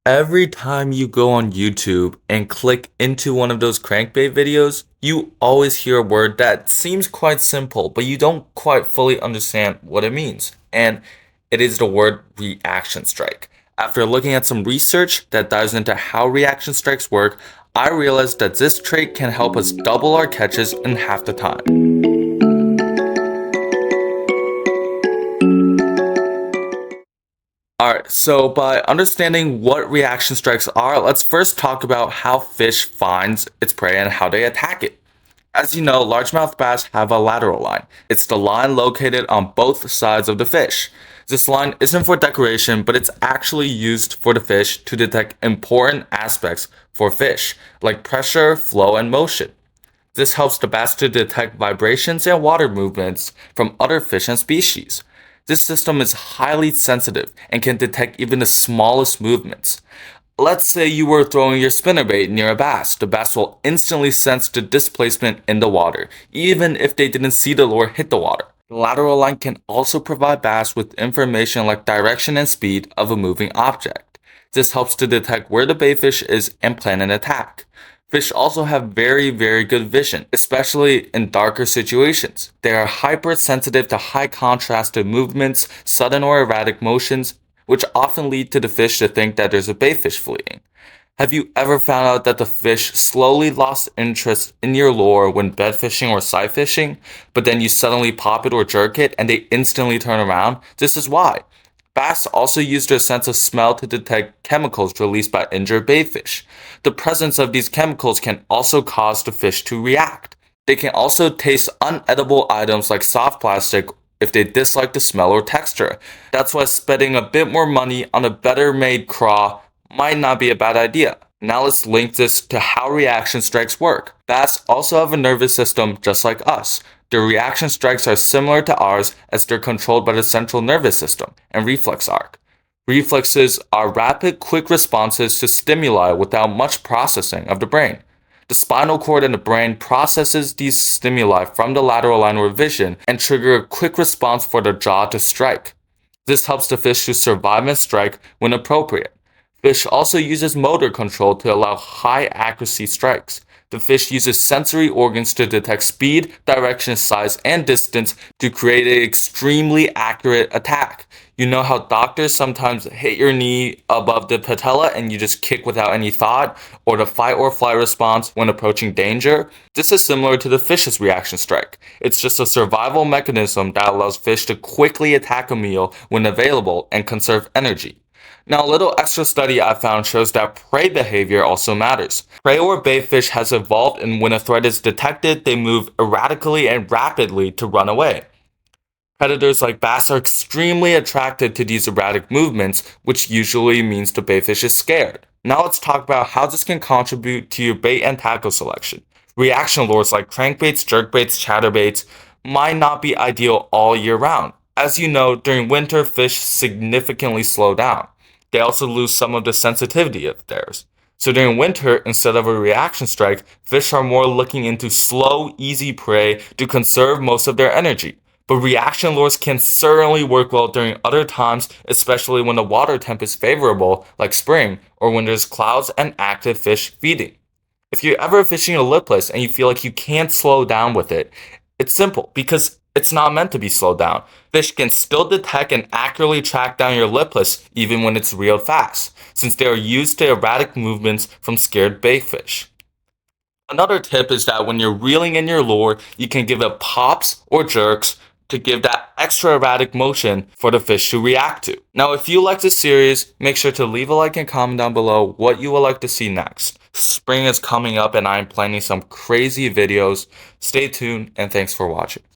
Every time you go on YouTube and click into one of those crankbait videos, you always hear a word that seems quite simple, but you don't quite fully understand what it means. And it is the word reaction strike. After looking at some research that dives into how reaction strikes work, I realized that this trait can help us double our catches in half the time. Alright, so by understanding what reaction strikes are, let's first talk about how fish finds its prey and how they attack it. As you know, largemouth bass have a lateral line. It's the line located on both sides of the fish. This line isn't for decoration, but it's actually used for the fish to detect important aspects for fish, like pressure, flow, and motion. This helps the bass to detect vibrations and water movements from other fish and species. This system is highly sensitive and can detect even the smallest movements. Let's say you were throwing your spinnerbait near a bass. The bass will instantly sense the displacement in the water, even if they didn't see the lure hit the water. The lateral line can also provide bass with information like direction and speed of a moving object. This helps to detect where the baitfish is and plan an attack. Fish also have very good vision, especially in darker situations. They are hypersensitive to high contrasted movements, sudden or erratic motions, which often lead to the fish to think that there's a baitfish fleeing. Have you ever found out that the fish slowly lost interest in your lure when bed fishing or sight fishing, but then you suddenly pop it or jerk it and they instantly turn around? This is why. Bass also use their sense of smell to detect chemicals released by injured baitfish. The presence of these chemicals can also cause the fish to react. They can also taste unedible items like soft plastic if they dislike the smell or texture. That's why spending a bit more money on a better made craw might not be a bad idea. Now let's link this to how reaction strikes work. Bass also have a nervous system just like us. Their reaction strikes are similar to ours as they're controlled by the central nervous system and reflex arc. Reflexes are rapid, quick responses to stimuli without much processing of the brain. The spinal cord and the brain processes these stimuli from the lateral line of vision and trigger a quick response for the jaw to strike. This helps the fish to survive and strike when appropriate. Fish also uses motor control to allow high accuracy strikes. The fish uses sensory organs to detect speed, direction, size, and distance to create an extremely accurate attack. You know how doctors sometimes hit your knee above the patella and you just kick without any thought, or the fight or flight response when approaching danger? This is similar to the fish's reaction strike. It's just a survival mechanism that allows fish to quickly attack a meal when available and conserve energy. Now, a little extra study I found shows that prey behavior also matters. Prey or baitfish has evolved, and when a threat is detected, they move erratically and rapidly to run away. Predators like bass are extremely attracted to these erratic movements, which usually means the baitfish is scared. Now let's talk about how this can contribute to your bait and tackle selection. Reaction lures like crankbaits, jerkbaits, chatterbaits might not be ideal all year round. As you know, during winter, fish significantly slow down. They also lose some of the sensitivity of theirs. So during winter, instead of a reaction strike, fish are more looking into slow, easy prey to conserve most of their energy. But reaction lures can certainly work well during other times, especially when the water temp is favorable, like spring, or when there's clouds and active fish feeding. If you're ever fishing a lipless and you feel like you can't slow down with it, it's simple because it's not meant to be slowed down. Fish can still detect and accurately track down your lipless even when it's reeled fast, since they are used to erratic movements from scared baitfish. Another tip is that when you're reeling in your lure, you can give it pops or jerks to give that extra erratic motion for the fish to react to. Now, if you like this series, make sure to leave a like and comment down below what you would like to see next. Spring is coming up and I'm planning some crazy videos. Stay tuned and thanks for watching.